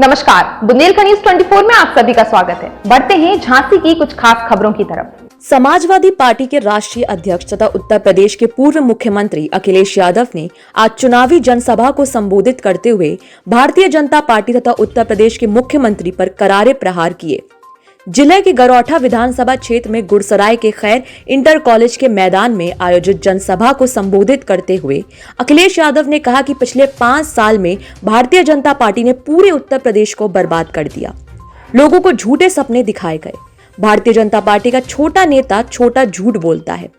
नमस्कार, बुंदेलखंड न्यूज 24 में आप सभी का स्वागत है। बढ़ते हैं झांसी की कुछ खास खबरों की तरफ। समाजवादी पार्टी के राष्ट्रीय अध्यक्ष तथा उत्तर प्रदेश के पूर्व मुख्यमंत्री अखिलेश यादव ने आज चुनावी जनसभा को संबोधित करते हुए भारतीय जनता पार्टी तथा उत्तर प्रदेश के मुख्यमंत्री पर करारे प्रहार किए। जिले के गरौठा विधानसभा क्षेत्र में गुड़सराय के खैर इंटर कॉलेज के मैदान में आयोजित जनसभा को संबोधित करते हुए अखिलेश यादव ने कहा कि पिछले 5 साल में भारतीय जनता पार्टी ने पूरे उत्तर प्रदेश को बर्बाद कर दिया। लोगों को झूठे सपने दिखाए गए। भारतीय जनता पार्टी का छोटा नेता छोटा झूठ बोलता है,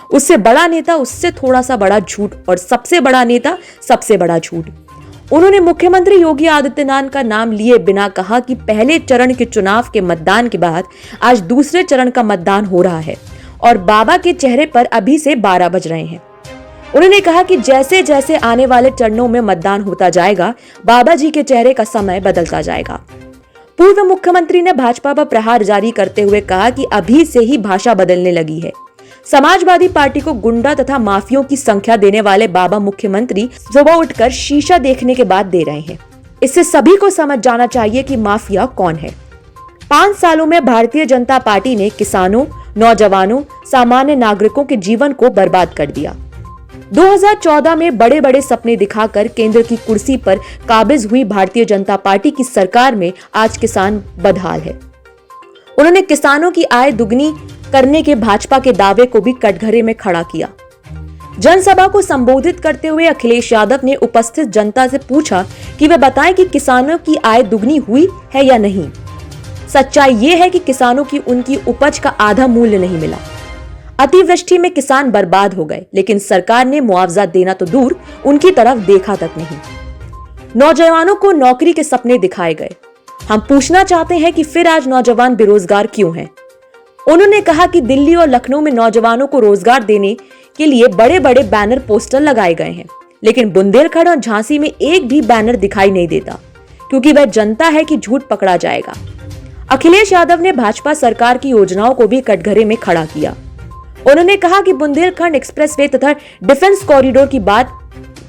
उससे बड़ा नेता उससे थोड़ा सा बड़ा झूठ और सबसे बड़ा नेता सबसे बड़ा झूठ। उन्होंने मुख्यमंत्री योगी आदित्यनाथ का नाम लिए बिना कहा कि पहले चरण के चुनाव के मतदान के बाद आज दूसरे चरण का मतदान हो रहा है और बाबा के चेहरे पर अभी से 12 बज रहे हैं। उन्होंने कहा कि जैसे जैसे आने वाले चरणों में मतदान होता जाएगा, बाबा जी के चेहरे का समय बदलता जाएगा। पूर्व मुख्यमंत्री ने भाजपा पर प्रहार जारी करते हुए कहा कि अभी से ही भाषा बदलने लगी है। समाजवादी पार्टी को गुंडा तथा माफियों की संख्या देने वाले बाबा मुख्यमंत्री सुबह उठकर शीशा देखने के बाद दे रहे हैं। इससे सभी को समझ जाना चाहिए कि माफिया कौन है। 5 सालों में भारतीय जनता पार्टी ने किसानों, नौजवानों, सामान्य नागरिकों के जीवन को बर्बाद कर दिया। 2014 में बड़े बड़े सपने दिखाकर केंद्र की कुर्सी पर काबिज हुई भारतीय जनता पार्टी की सरकार में आज किसान बदहाल है। उन्होंने किसानों की आय दुगनी करने के भाजपा के दावे को भी कटघरे में खड़ा किया। जनसभा को संबोधित करते हुए अखिलेश यादव ने उपस्थित जनता से पूछा कि वे बताएं कि किसानों की आय दुगनी हुई है या नहीं। सच्चाई ये है कि किसानों की उनकी उपज का आधा मूल्य नहीं मिला। अतिवृष्टि में किसान बर्बाद हो गए, लेकिन सरकार ने मुआवजा देना तो दूर, उनकी तरफ देखा तक नहीं। नौजवानों को नौकरी के सपने दिखाए गए। हम पूछना चाहते हैं कि फिर आज नौजवान बेरोजगार क्यों हैं? उन्होंने कहा कि दिल्ली और लखनऊ में नौजवानों को रोजगार देने के लिए बड़े बड़े बैनर पोस्टर लगाए गए हैं, लेकिन बुंदेलखंड और झांसी में एक भी बैनर दिखाई नहीं देता, क्योंकि वह जनता है कि झूठ पकड़ा जाएगा। अखिलेश यादव ने भाजपा सरकार की योजनाओं को भी कटघरे में खड़ा किया। उन्होंने कहा कि बुंदेलखंड एक्सप्रेसवे तथा डिफेंस कॉरिडोर की बात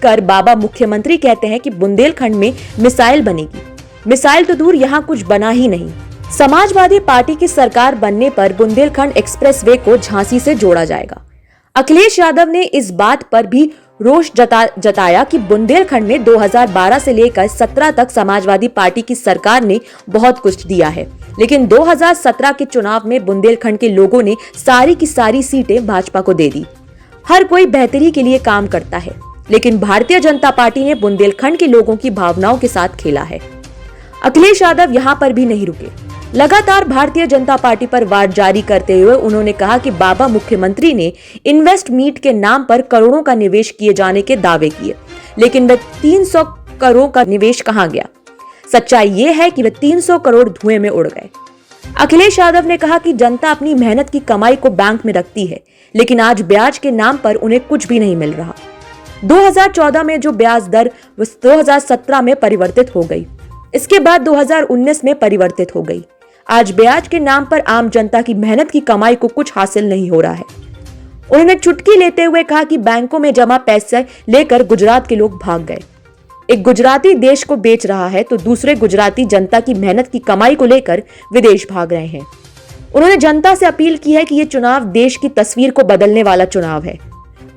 कर बाबा मुख्यमंत्री कहते हैं कि बुंदेलखंड में मिसाइल बनेगी। मिसाइल तो दूर, यहाँ कुछ बना ही नहीं। समाजवादी पार्टी की सरकार बनने पर बुंदेलखंड एक्सप्रेसवे को झांसी से जोड़ा जाएगा। अखिलेश यादव ने इस बात पर भी रोष जताया कि बुंदेलखंड में 2012 से लेकर 17 तक समाजवादी पार्टी की सरकार ने बहुत कुछ दिया है, लेकिन 2017 के चुनाव में बुंदेलखंड के लोगों ने सारी की सारी सीटें भाजपा को दे दी। हर कोई बेहतरी के लिए काम करता है, लेकिन भारतीय जनता पार्टी ने बुंदेलखंड के लोगों की भावनाओं के साथ खेला है। अखिलेश यादव यहाँ पर भी नहीं रुके। लगातार भारतीय जनता पार्टी पर वार जारी करते हुए उन्होंने कहा कि बाबा मुख्यमंत्री ने इन्वेस्ट मीट के नाम पर करोड़ों का निवेश किए जाने के दावे किए, लेकिन वह 300 करोड़ का निवेश कहां गया? सच्चाई ये है कि वह 300 करोड़ धुएं में उड़ गए। अखिलेश यादव ने कहा कि जनता अपनी मेहनत की कमाई को बैंक में रखती है, लेकिन आज ब्याज के नाम पर उन्हें कुछ भी नहीं मिल रहा। 2014 में जो ब्याज दर 2017 में परिवर्तित हो गई, इसके बाद 2019 में परिवर्तित हो गई। आज ब्याज के नाम पर आम जनता की मेहनत की कमाई को कुछ हासिल नहीं हो रहा है। उन्होंने चुटकी लेते हुए कहा कि बैंकों में जमा पैसे लेकर गुजरात के लोग भाग गए। एक गुजराती देश को बेच रहा है तो दूसरे गुजराती जनता की मेहनत की कमाई को लेकर विदेश भाग रहे हैं। उन्होंने जनता से अपील की है कि ये चुनाव देश की तस्वीर को बदलने वाला चुनाव है।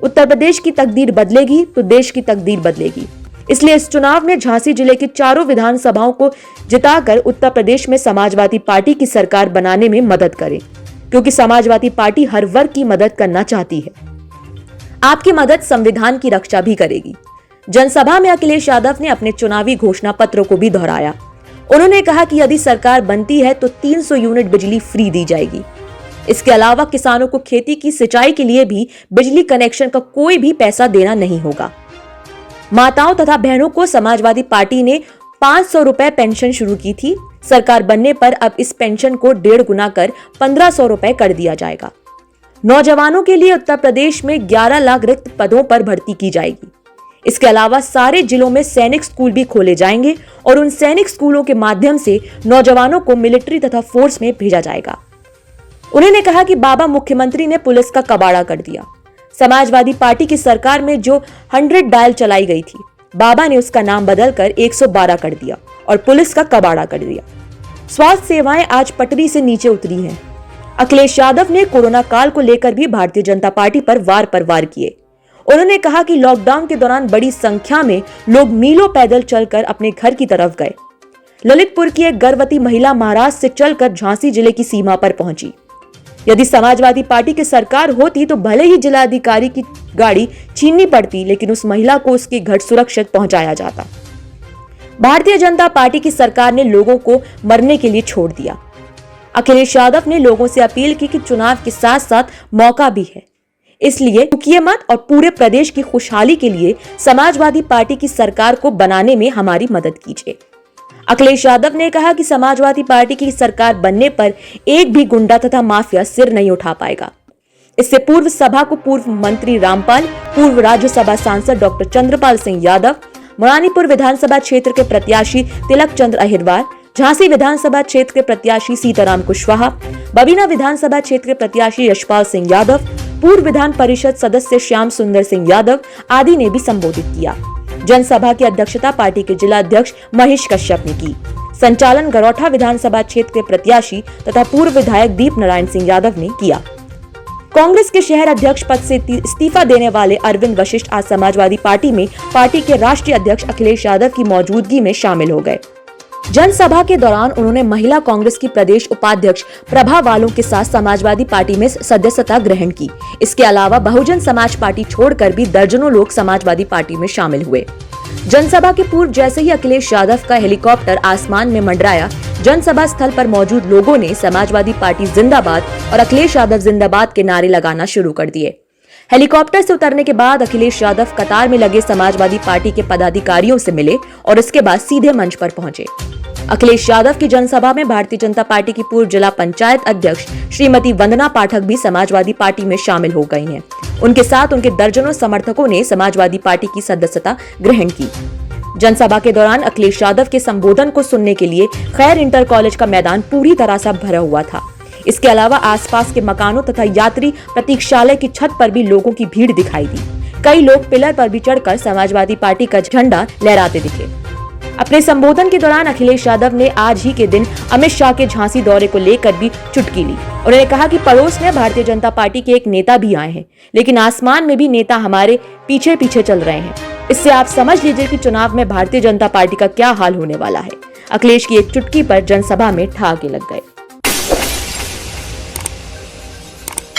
उत्तर प्रदेश की तकदीर बदलेगी तो देश की तकदीर बदलेगी। इसलिए इस चुनाव में झांसी जिले की चारों विधानसभाओं को जिताकर उत्तर प्रदेश में समाजवादी पार्टी की सरकार बनाने में मदद करें, क्योंकि समाजवादी पार्टी हर वर्ग की मदद करना चाहती है। आपकी मदद संविधान की रक्षा भी करेगी। जनसभा में अखिलेश यादव ने अपने चुनावी घोषणा पत्रों को भी दोहराया। उन्होंने कहा कि यदि सरकार बनती है तो 300 यूनिट बिजली फ्री दी जाएगी। इसके अलावा किसानों को खेती की सिंचाई के लिए भी बिजली कनेक्शन का कोई भी पैसा देना नहीं होगा। माताओं तथा बहनों को समाजवादी पार्टी ने 500 रुपए पेंशन शुरू की थी। सरकार बनने पर अब इस पेंशन को 1.5 गुना कर 1500 रुपए कर दिया जाएगा। नौजवानों के लिए उत्तर प्रदेश में 11 लाख रिक्त पदों पर भर्ती की जाएगी। इसके अलावा सारे जिलों में सैनिक स्कूल भी खोले जाएंगे और उन सैनिक स्कूलों के माध्यम से नौजवानों को मिलिट्री तथा फोर्स में भेजा जाएगा। उन्होंने कहा कि बाबा मुख्यमंत्री ने पुलिस का कबाड़ा कर दिया। समाजवादी पार्टी की सरकार में जो 100 डायल चलाई गई थी, बाबा ने उसका नाम बदलकर 112 कर दिया और पुलिस का कबाड़ा कर दिया। स्वास्थ्य सेवाएं आज पटरी से नीचे उतरी हैं। अखिलेश यादव ने कोरोना काल को लेकर भी भारतीय जनता पार्टी पर वार किए। उन्होंने कहा कि लॉकडाउन के दौरान बड़ी संख्या में लोग मीलों पैदल चलकर अपने घर की तरफ गए। ललितपुर की एक गर्भवती महिला महाराष्ट्र से चलकर झांसी जिले की सीमा पर पहुंची। यदि समाजवादी पार्टी की सरकार होती तो भले ही जिलाधिकारी की गाड़ी छीननी पड़ती, लेकिन उस महिला को उसके घर सुरक्षित पहुंचाया जाता। भारतीय जनता पार्टी की सरकार ने लोगों को मरने के लिए छोड़ दिया। अखिलेश यादव ने लोगों से अपील की कि चुनाव के साथ साथ मौका भी है, इसलिए रुकिए मत और पूरे प्रदेश की खुशहाली के लिए समाजवादी पार्टी की सरकार को बनाने में हमारी मदद कीजिए। अखिलेश यादव ने कहा कि समाजवादी पार्टी की सरकार बनने पर एक भी गुंडा तथा माफिया सिर नहीं उठा पाएगा। इससे पूर्व सभा को पूर्व मंत्री रामपाल, पूर्व राज्यसभा सांसद डॉक्टर चंद्रपाल सिंह यादव, मरानीपुर विधानसभा क्षेत्र के प्रत्याशी तिलक चंद्र अहिरवार, झांसी विधानसभा क्षेत्र के प्रत्याशी सीताराम कुशवाहा, बबीना विधानसभा क्षेत्र के प्रत्याशी यशपाल सिंह यादव, पूर्व विधान परिषद सदस्य श्याम सुंदर सिंह यादव आदि ने भी संबोधित किया। जनसभा की अध्यक्षता पार्टी के जिला अध्यक्ष महेश कश्यप ने की। संचालन गरौठा विधानसभा क्षेत्र के प्रत्याशी तथा पूर्व विधायक दीप नारायण सिंह यादव ने किया। कांग्रेस के शहर अध्यक्ष पद से इस्तीफा देने वाले अरविंद वशिष्ठ आज समाजवादी पार्टी में पार्टी के राष्ट्रीय अध्यक्ष अखिलेश यादव की मौजूदगी में शामिल हो गए। जनसभा के दौरान उन्होंने महिला कांग्रेस की प्रदेश उपाध्यक्ष प्रभा वालों के साथ समाजवादी पार्टी में सदस्यता ग्रहण की। इसके अलावा बहुजन समाज पार्टी छोड़कर भी दर्जनों लोग समाजवादी पार्टी में शामिल हुए। जनसभा के पूर्व जैसे ही अखिलेश यादव का हेलीकॉप्टर आसमान में मंडराया, जनसभा स्थल पर मौजूद लोगों ने समाजवादी पार्टी जिंदाबाद और अखिलेश यादव जिंदाबाद के नारे लगाना शुरू कर दिए। हेलीकॉप्टर से उतरने के बाद अखिलेश यादव कतार में लगे समाजवादी पार्टी के पदाधिकारियों से मिले और इसके बाद सीधे मंच पर पहुंचे। अखिलेश यादव की जनसभा में भारतीय जनता पार्टी की पूर्व जिला पंचायत अध्यक्ष श्रीमती वंदना पाठक भी समाजवादी पार्टी में शामिल हो गई हैं। उनके साथ उनके दर्जनों समर्थकों ने समाजवादी पार्टी की सदस्यता ग्रहण की। जनसभा के दौरान अखिलेश यादव के संबोधन को सुनने के लिए खैर इंटर कॉलेज का मैदान पूरी तरह से भरा हुआ था। इसके अलावा आसपास के मकानों तथा यात्री प्रतीक्षालय की छत पर भी लोगों की भीड़ दिखाई दी। कई लोग पिलर पर भी चढ़कर समाजवादी पार्टी का झंडा लहराते दिखे। अपने संबोधन के दौरान अखिलेश यादव ने आज ही के दिन अमित शाह के झांसी दौरे को लेकर भी चुटकी ली। उन्होंने कहा कि पड़ोस में भारतीय जनता पार्टी के एक नेता भी आए हैं, लेकिन आसमान में भी नेता हमारे पीछे पीछे चल रहे हैं। इससे आप समझ लीजिए कि चुनाव में भारतीय जनता पार्टी का क्या हाल होने वाला है। अखिलेश की एक चुटकी पर जनसभा में ठहाके लग गए।